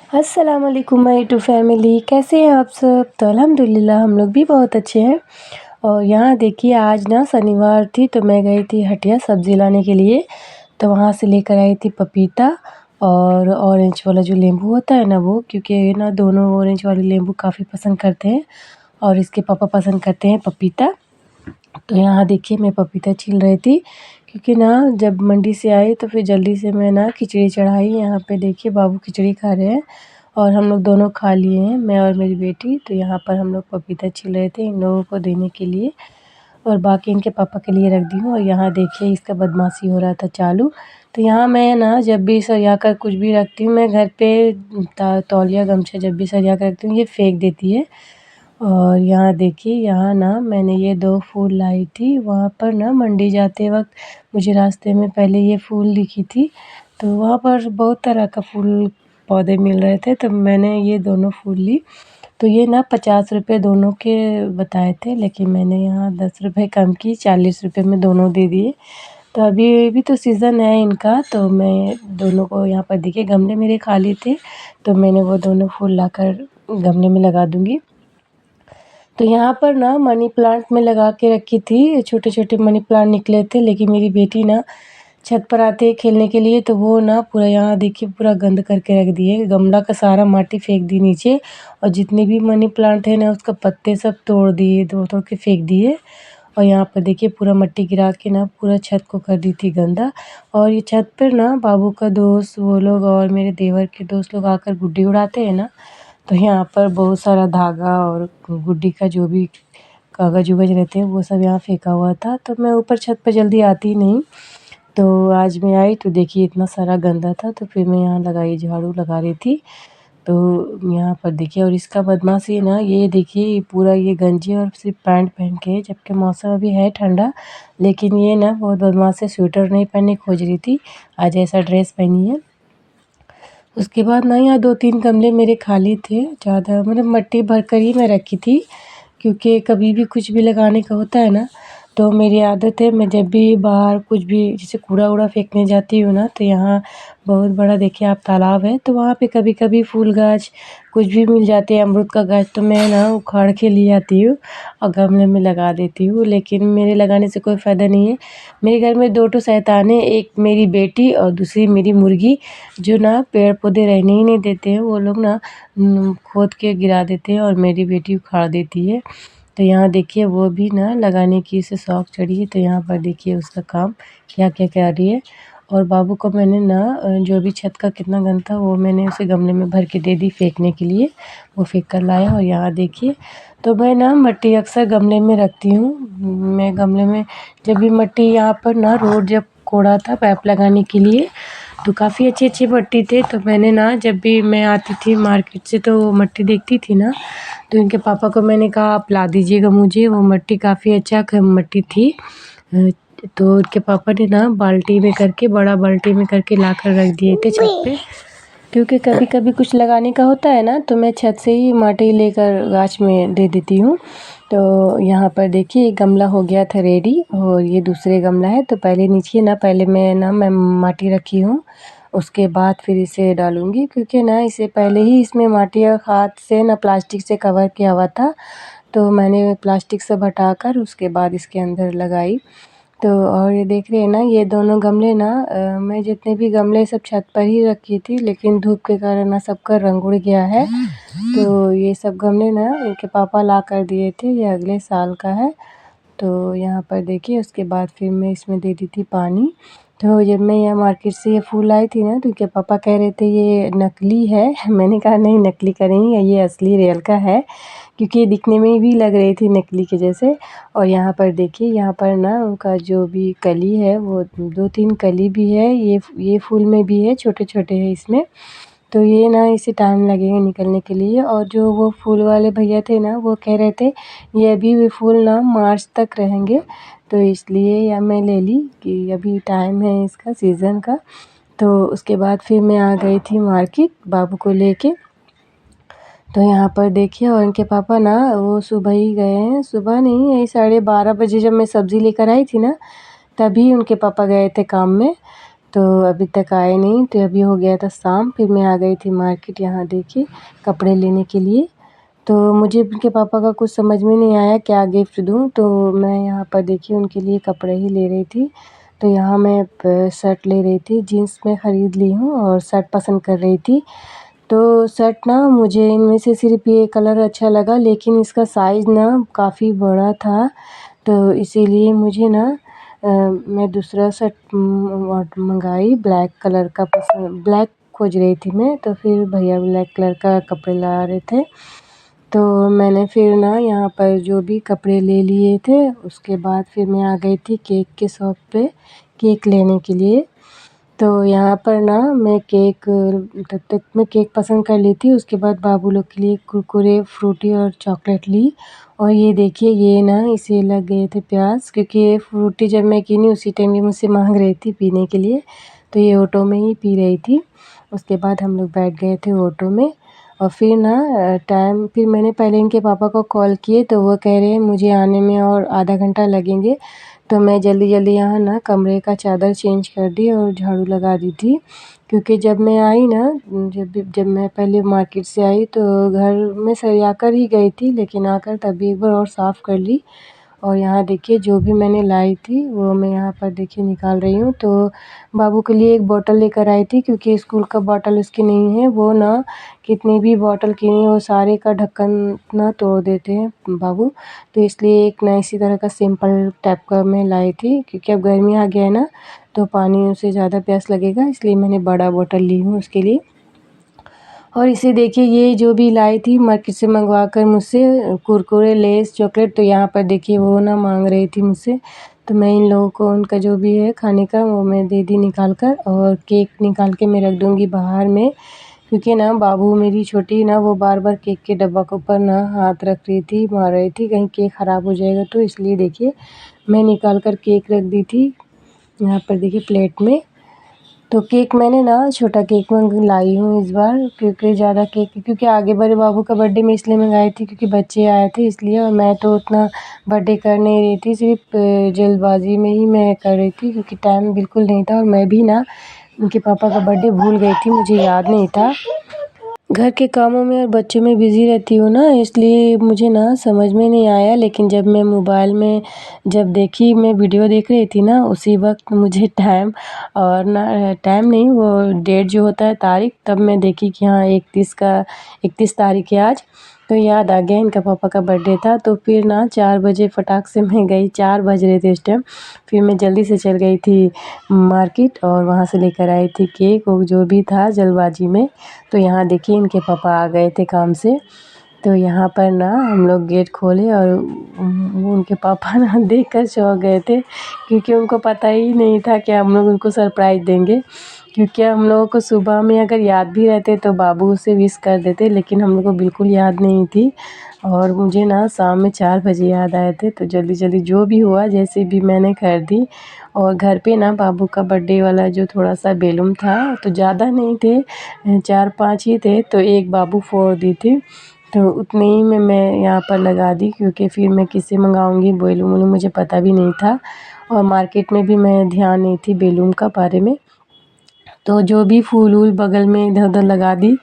अस्सलाम वालेकुम my to family, कैसे हैं आप सब? तो अल्हम्दुलिल्लाह हम लोग भी बहुत अच्छे हैं। और यहाँ देखिए आज ना शनिवार थी तो मैं गई थी हटिया सब्ज़ी लाने के लिए। तो वहाँ से लेकर आई थी पपीता और ऑरेंज वाला जो नींबू होता है ना वो, क्योंकि ना दोनों ऑरेंज वाले नींबू काफ़ी पसंद करते हैं और इसके पापा पसंद करते हैं पपीता। तो यहाँ देखिए मैं पपीता छील रही थी, क्योंकि ना जब मंडी से आई तो फिर जल्दी से मैं ना खिचड़ी चढ़ाई। यहाँ पे देखिए बाबू खिचड़ी खा रहे हैं और हम लोग दोनों खा लिए हैं, मैं और मेरी बेटी। तो यहाँ पर हम लोग पपीता छील रहे थे इन लोगों को देने के लिए और बाकी इनके पापा के लिए रख दी हूँ। और यहाँ देखिए इसका बदमाशी हो रहा था चालू। तो यहाँ मैं ना जब भी सरिया कर कुछ भी रखती हूँ, मैं घर पे तौलिया गमछा जब भी सरिया कर रखती हूँ ये फेंक देती है। और यहाँ देखिए यहाँ ना मैंने ये 2 फूल लाई थी, वहाँ पर ना मंडी जाते वक़्त मुझे रास्ते में पहले ये फूल दिखी थी। तो वहाँ पर बहुत तरह का फूल पौधे मिल रहे थे, तो मैंने ये दोनों फूल ली। तो ये ना 50 रुपए दोनों के बताए थे, लेकिन मैंने यहाँ 10 रुपए कम की, 40 रुपए में दोनों दे दिए। तो अभी तो सीज़न है इनका, तो मैं दोनों को यहाँ पर देखिए गमले मेरे खाली थे, तो मैंने वो दोनों फूल लाकर गमले में लगा दूँगी। तो यहाँ पर ना मनी प्लांट में लगा के रखी थी, छोटे-छोटे मनी प्लांट निकले थे, लेकिन मेरी बेटी ना छत पर आते ही खेलने के लिए तो वो ना पूरा यहाँ देखिए पूरा गंद करके रख दिए, गमला का सारा माटी फेंक दी नीचे और जितने भी मनी प्लांट है ना उसका पत्ते सब तोड़ दिए, तोड़-तोड़ के फेंक दिए। और यहाँ पर देखिए पूरा मिट्टी गिरा के ना पूरा छत को कर दी थी गंदा। और ये छत पर ना बाबू का दोस्त वो लोग और मेरे देवर के दोस्त लोग आकर गुड्डी उड़ाते हैं ना, तो यहाँ पर बहुत सारा धागा और गुड्डी का जो भी कागज़-उगज रहते हैं वो सब यहाँ फेंका हुआ था। तो मैं ऊपर छत पे जल्दी आती नहीं, तो आज मैं आई तो देखिए इतना सारा गंदा था, तो फिर मैं यहाँ लगाई झाड़ू लगा रही थी। तो यहाँ पर देखिए और इसका बदमाशी ना ये देखिए पूरा ये गंजी और सिर्फ़ पैंट पहन के है, जबकि मौसम अभी है ठंडा, लेकिन ये ना बहुत बदमाश है, स्वेटर नहीं पहनने की खोज रही थी, आज ऐसा ड्रेस पहनी है। उसके बाद ना यहाँ 2-3 गमले मेरे खाली थे, ज़्यादा मतलब मिट्टी भरकर ही मैं रखी थी, क्योंकि कभी भी कुछ भी लगाने का होता है ना, तो मेरी आदत है मैं जब भी बाहर कुछ भी जैसे कूड़ा-वूड़ा फेंकने जाती हूँ ना, तो यहाँ बहुत बड़ा देखिए आप तालाब है, तो वहाँ पे कभी-कभी फूल गाछ कुछ भी मिल जाते हैं, अमरूद का गाछ तो मैं ना उखाड़ के ले आती हूँ और गमले में लगा देती हूँ, लेकिन मेरे लगाने से कोई फ़ायदा नहीं है। मेरे घर में 2 ठो शैतान हैं, एक मेरी बेटी और दूसरी मेरी मुर्गी, जो ना पेड़-पौधे रहने ही नहीं देते हैं, वो लोग ना खोद के गिरा देते हैं और मेरी बेटी उखाड़ देती है। तो यहाँ देखिए वो भी ना लगाने की इसे शौक चढ़ी है, तो यहाँ पर देखिए उसका काम क्या-क्या कर रही है। और बाबू को मैंने ना जो भी छत का कितना गंद था वो मैंने उसे गमले में भर के दे दी फेंकने के लिए, वो फेंक कर लाया। और यहाँ देखिए तो मैं ना मिट्टी अक्सर गमले में रखती हूँ, मैं गमले में जब भी मिट्टी यहाँ पर ना रोड जब कोड़ा था पाइप लगाने के लिए, तो काफ़ी अच्छी-अच्छी मिट्टी थे, तो मैंने ना जब भी मैं आती थी मार्केट से तो वो मिट्टी देखती थी ना, तो इनके पापा को मैंने कहा आप ला दीजिएगा मुझे, वो मिट्टी काफ़ी अच्छा मिट्टी थी। तो उनके पापा ने ना बाल्टी में करके बड़ा बाल्टी में करके लाकर रख दिए थे छत पे, क्योंकि कभी-कभी कुछ लगाने का होता है ना, तो मैं छत से ही माटी लेकर गाछ में दे देती हूँ। तो यहाँ पर देखिए गमला हो गया था रेडी और ये दूसरे गमला है, तो पहले नीचे ना पहले मैं माटी रखी हूँ, उसके बाद फिर इसे डालूँगी, क्योंकि ना इससे पहले ही इसमें माटी और खाद से ना प्लास्टिक से कवर किया हुआ था, तो मैंने प्लास्टिक सब हटाकर उसके बाद इसके अंदर लगाई। तो और ये देख रहे हैं ना ये दोनों गमले ना मैं जितने भी गमले सब छत पर ही रखी थी, लेकिन धूप के कारण ना सबका रंग उड़ गया है। तो ये सब गमले ना इनके पापा ला कर दिए थे, ये अगले साल का है। तो यहाँ पर देखिए उसके बाद फिर मैं इसमें दे दी थी पानी। तो जब मैं यहाँ मार्केट से ये फूल लाई थी ना, तो इनके पापा कह रहे थे ये नकली है। मैंने कहा नहीं नकली का नहीं है, ये असली रियल का है, क्योंकि ये दिखने में भी लग रही थी नकली के जैसे। और यहाँ पर देखिए यहाँ पर ना उनका जो भी कली है वो 2-3 कली भी है, ये फूल में भी है, छोटे-छोटे हैं इसमें। तो ये ना इसे टाइम लगेगा निकलने के लिए। और जो वो फूल वाले भैया थे ना वो कह रहे थे ये अभी भी फूल ना मार्च तक रहेंगे, तो इसलिए या मैं ले ली कि अभी टाइम है इसका सीज़न का। तो उसके बाद फिर मैं आ गई थी मार्केट बाबू को लेके। तो यहाँ पर देखिए और इनके पापा ना वो सुबह ही गए हैं, सुबह नहीं यही 12:30 बजे जब मैं सब्ज़ी लेकर आई थी ना, तभी उनके पापा गए थे काम में। तो अभी तक आए नहीं। तो अभी हो गया था शाम, फिर मैं आ गई थी मार्केट, यहाँ देखिए कपड़े लेने के लिए। तो मुझे उनके पापा का कुछ समझ में नहीं आया क्या गिफ्ट दूँ, तो मैं यहाँ पर देखिए उनके लिए कपड़े ही ले रही थी। तो यहाँ मैं शर्ट ले रही थी, जीन्स मैं ख़रीद ली हूँ और शर्ट पसंद कर रही थी। तो शर्ट ना मुझे इनमें से सिर्फ़ ये कलर अच्छा लगा, लेकिन इसका साइज़ ना काफ़ी बड़ा था। तो इसीलिए मुझे ना मैं दूसरा शर्ट मंगाई, ब्लैक कलर का ब्लैक खोज रही थी मैं, तो फिर भैया ब्लैक कलर का कपड़े ला रहे थे। तो मैंने फिर ना यहाँ पर जो भी कपड़े ले लिए थे, उसके बाद फिर मैं आ गई थी केक के शॉप पे केक लेने के लिए। तो यहाँ पर ना मैं केक तब तक मैं केक पसंद कर ली थी, उसके बाद बाबू लोग के लिए कुरकुरे, फ्रूटी और चॉकलेट ली। और ये देखिए ये ना इसे लग गए थे प्यास, क्योंकि ये फ्रूटी जब मैं गिनी उसी टाइम ये मुझसे मांग रही थी पीने के लिए, तो ये ऑटो में ही पी रही थी। उसके बाद हम लोग बैठ गए थे ऑटो में। और फिर ना फिर मैंने पहले इनके पापा को कॉल किए, तो वो कह रहे हैं मुझे आने में और आधा घंटा लगेंगे। तो मैं जल्दी-जल्दी यहाँ ना कमरे का चादर चेंज कर दी और झाड़ू लगा दी थी, क्योंकि जब मैं आई ना जब मैं पहले मार्केट से आई तो घर में सरिया कर ही गई थी, लेकिन आकर तभी एक बार और साफ़ कर ली। और यहाँ देखिए जो भी मैंने लाई थी वो मैं यहाँ पर देखिए निकाल रही हूँ। तो बाबू के लिए एक बॉटल लेकर आई थी, क्योंकि स्कूल का बॉटल उसकी नहीं है। वो ना कितनी भी बॉटल किनी वो सारे का ढक्कन ना तोड़ देते हैं बाबू। तो इसलिए एक ना इसी तरह का सिंपल टाइप का मैं लाई थी, क्योंकि अब गर्मी आ गया है ना, तो पानी से ज़्यादा प्यास लगेगा, इसलिए मैंने बड़ा बॉटल ली हूँ उसके लिए। और इसे देखिए ये जो भी लाई थी मार्केट से मंगवा कर मुझसे कुरकुरे, लेस, चॉकलेट, तो यहाँ पर देखिए वो ना मांग रही थी मुझसे। तो मैं इन लोगों को उनका जो भी है खाने का वो मैं दे दी निकाल कर, और केक निकाल के मैं रख दूँगी बाहर में, क्योंकि ना बाबू मेरी छोटी ना वो बार-बार केक के डब्बा के ऊपर ना हाथ रख रही थी, मार रही थी कहीं केक ख़राब हो जाएगा, तो इसलिए देखिए मैं निकाल कर केक रख दी थी यहाँ पर देखिए प्लेट में। तो केक मैंने ना छोटा केक लाई हूँ इस बार, क्योंकि ज़्यादा केक क्योंकि आगे बड़े बाबू का बर्थडे मैं इसलिए मंगाई थी क्योंकि बच्चे आए थे इसलिए, और मैं तो उतना बर्थडे कर नहीं रही थी, सिर्फ जल्दबाजी में ही मैं कर रही थी, क्योंकि टाइम बिल्कुल नहीं था और मैं भी ना उनके पापा का बर्थडे भूल गई थी, मुझे याद नहीं था। घर के कामों में और बच्चों में बिज़ी रहती हूँ ना, इसलिए मुझे ना समझ में नहीं आया। लेकिन जब मैं मोबाइल में जब देखी मैं वीडियो देख रही थी ना, उसी वक्त मुझे टाइम और ना टाइम नहीं वो डेट जो होता है तारीख, तब मैं देखी कि हाँ 31 तारीख है आज। तो याद आ गया इनका पापा का बर्थडे था। तो फिर ना 4 बजे फटाक से मैं गई, 4 बज रहे थे उस टाइम। फिर मैं जल्दी से चल गई थी मार्केट और वहाँ से लेकर आई थी केक और जो भी था जल्दबाजी में। तो यहाँ देखिए इनके पापा आ गए थे काम से। तो यहाँ पर ना हम लोग गेट खोले और वो उनके पापा ना देखकर चौंक गए थे, क्योंकि उनको पता ही नहीं था कि हम लोग उनको सरप्राइज़ देंगे। क्योंकि हम लोगों को सुबह में अगर याद भी रहते तो बाबू उसे विश कर देते, लेकिन हम लोग को बिल्कुल याद नहीं थी। और मुझे ना शाम में 4 बजे याद आए थे, तो जल्दी-जल्दी जो भी हुआ जैसे भी मैंने कर दी। और घर पे ना बाबू का बर्थडे वाला जो थोड़ा-सा बैलून था, तो ज़्यादा नहीं थे, 4-5 ही थे, तो एक बाबू फोड़ दी थी। तो उतने ही में मैं यहाँ पर लगा दी, क्योंकि फिर मैं किससे मँगाऊँगी बैलून मुझे पता भी नहीं था, और मार्केट में भी मैं ध्यान नहीं थी बैलून का बारे में। तो जो भी फूल-वूल बगल में इधर-उधर लगा दी,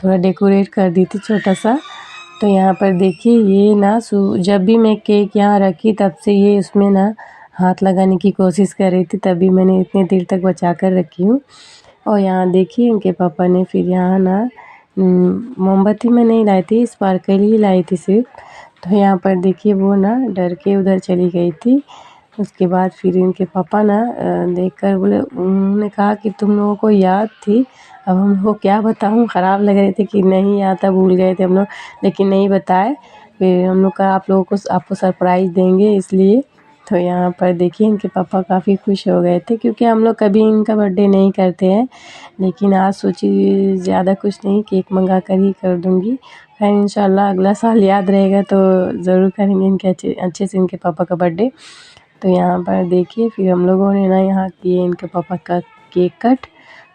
थोड़ा डेकोरेट कर दी थी छोटा-सा। तो यहाँ पर देखिए ये ना जब भी मैं केक यहाँ रखी तब से ये उसमें ना हाथ लगाने की कोशिश कर रही थी, तभी मैंने इतनी देर तक बचा कर रखी हूँ। और यहाँ देखिए इनके पापा ने फिर यहाँ ना मोमबत्ती मैं नहीं लाई थी, स्पार्कल ही लाई थी सिर्फ। तो यहाँ पर देखिए वो ना डर के उधर चली गई थी। उसके बाद फिर इनके पापा ना देखकर बोले, उन्होंने कहा कि तुम लोगों को याद थी। अब हम लोग क्या बताऊँ, ख़राब लग रहे थे कि नहीं याद था, भूल गए थे हम लोग, लेकिन नहीं बताए। फिर हम लोग कहा आप लोगों को आपको सरप्राइज़ देंगे इसलिए। तो यहाँ पर देखिए इनके पापा काफ़ी खुश हो गए थे, क्योंकि हम लोग कभी इनका बर्थडे नहीं करते हैं, लेकिन आज सोची ज़्यादा कुछ नहीं केक मंगा कर ही कर दूँगी। खैर इंशाल्लाह अगला साल याद रहेगा तो ज़रूर करेंगे इनके अच्छे से इनके पापा का बर्थडे। तो यहाँ पर देखिए फिर हम लोगों ने ना यहाँ किए इनके पापा का केक कट।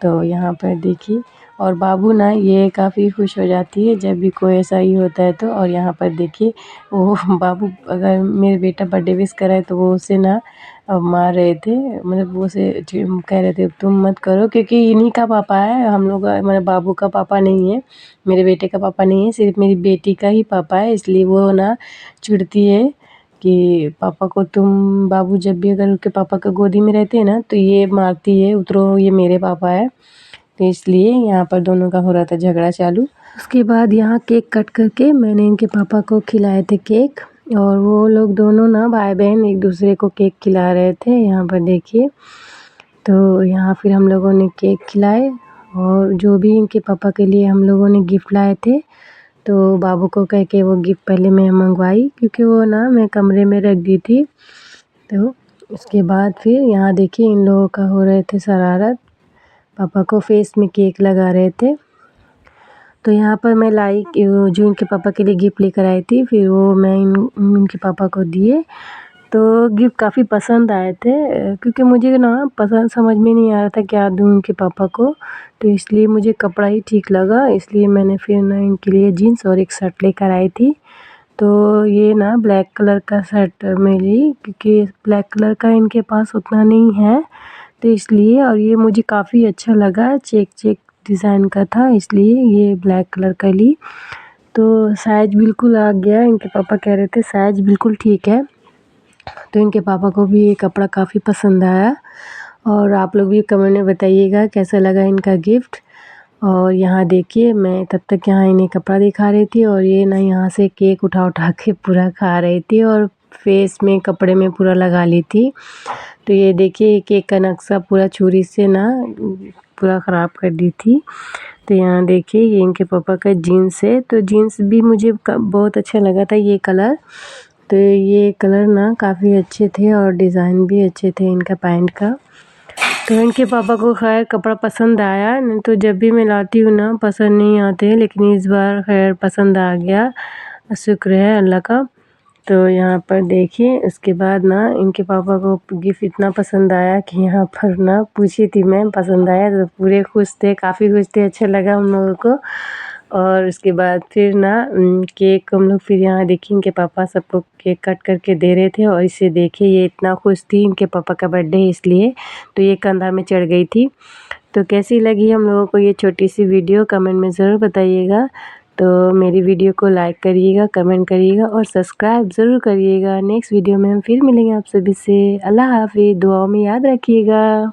तो यहाँ पर देखिए, और बाबू ना ये काफ़ी खुश हो जाती है जब भी कोई ऐसा ही होता है तो। और यहाँ पर देखिए वो बाबू अगर मेरे बेटा बर्थडे विश कराए तो वो उसे ना अब मार रहे थे, मतलब वो से कह रहे थे तुम मत करो, क्योंकि इन्हीं का पापा है, हम लोग मेरे बाबू का पापा नहीं है, मेरे बेटे का पापा नहीं है, सिर्फ मेरी बेटी का ही पापा है। इसलिए वो ना चिढ़ती है कि पापा को तुम, बाबू जब भी अगर उसके पापा के गोदी में रहते हैं ना तो ये मारती है, उतरो ये मेरे पापा है। तो इसलिए यहाँ पर दोनों का हो रहा था झगड़ा चालू। उसके बाद यहाँ केक कट करके मैंने इनके पापा को खिलाए थे केक, और वो लोग दोनों ना भाई बहन एक दूसरे को केक खिला रहे थे। यहाँ पर देखिए, तो यहाँ फिर हम लोगों ने केक खिलाए, और जो भी इनके पापा के लिए हम लोगों ने गिफ्ट लाए थे, तो बाबू को कह के वो गिफ्ट पहले मैं मंगवाई, क्योंकि वो ना मैं कमरे में रख दी थी। तो उसके बाद फिर यहाँ देखिए इन लोगों का हो रहे थे शरारत, पापा को फेस में केक लगा रहे थे। तो यहाँ पर मैं लाई जो इनके पापा के लिए गिफ्ट लेकर आई थी, फिर वो मैं इनके पापा को दिए। तो गिफ्ट काफ़ी पसंद आए थे, क्योंकि मुझे ना पसंद समझ में नहीं आ रहा था क्या दूँ इनके पापा को, तो इसलिए मुझे कपड़ा ही ठीक लगा, इसलिए मैंने फिर ना इनके लिए जीन्स और एक शर्ट लेकर आई थी। तो ये ना ब्लैक कलर का शर्ट मैं ली, क्योंकि ब्लैक कलर का इनके पास उतना नहीं है, तो इसलिए, और ये मुझे काफ़ी अच्छा लगा, चेक चेक डिज़ाइन का था, इसलिए ये ब्लैक कलर का ली। तो साइज़ बिल्कुल आ गया, इनके पापा कह रहे थे साइज़ बिल्कुल ठीक है। तो इनके पापा को भी ये कपड़ा काफ़ी पसंद आया, और आप लोग भी कमेंट में बताइएगा कैसा लगा इनका गिफ्ट। और यहाँ देखिए मैं तब तक यहाँ इन्हें कपड़ा दिखा रही थी, और ये ना यहाँ से केक उठा उठा के पूरा खा रही थी, और फेस में कपड़े में पूरा लगा ली थी। तो ये देखिए केक का नक्शा पूरा छुरी से ना पूरा ख़राब कर दी थी। तो यहाँ देखिए ये इनके पापा का जीन्स है, तो जीन्स भी मुझे बहुत अच्छा लगा था ये कलर। तो ये कलर ना काफ़ी अच्छे थे, और डिज़ाइन भी अच्छे थे इनका पैंट का। तो इनके पापा को खैर कपड़ा पसंद आया, नहीं तो जब भी मैं लाती हूँ ना पसंद नहीं आते, लेकिन इस बार खैर पसंद आ गया, शुक्र है अल्लाह का। तो यहाँ पर देखिए उसके बाद ना इनके पापा को गिफ्ट इतना पसंद आया कि यहाँ पर ना पूछी थी मैं, पसंद आया तो पूरे खुश थे, काफ़ी खुश थे, अच्छा लगा उन लोगों को। और उसके बाद फिर ना केक हम लोग फिर यहाँ देखिए इनके पापा सबको केक कट करके दे रहे थे, और इसे देखिए ये इतना खुश थी, इनके पापा का बर्थडे है इसलिए, तो ये कंधा में चढ़ गई थी। तो कैसी लगी हम लोगों को ये छोटी सी वीडियो कमेंट में ज़रूर बताइएगा। तो मेरी वीडियो को लाइक करिएगा, कमेंट करिएगा और सब्सक्राइब ज़रूर करिएगा। नेक्स्ट वीडियो में हम फिर मिलेंगे आप सभी से। अल्लाह हाफ़िज़, दुआओं में याद रखिएगा।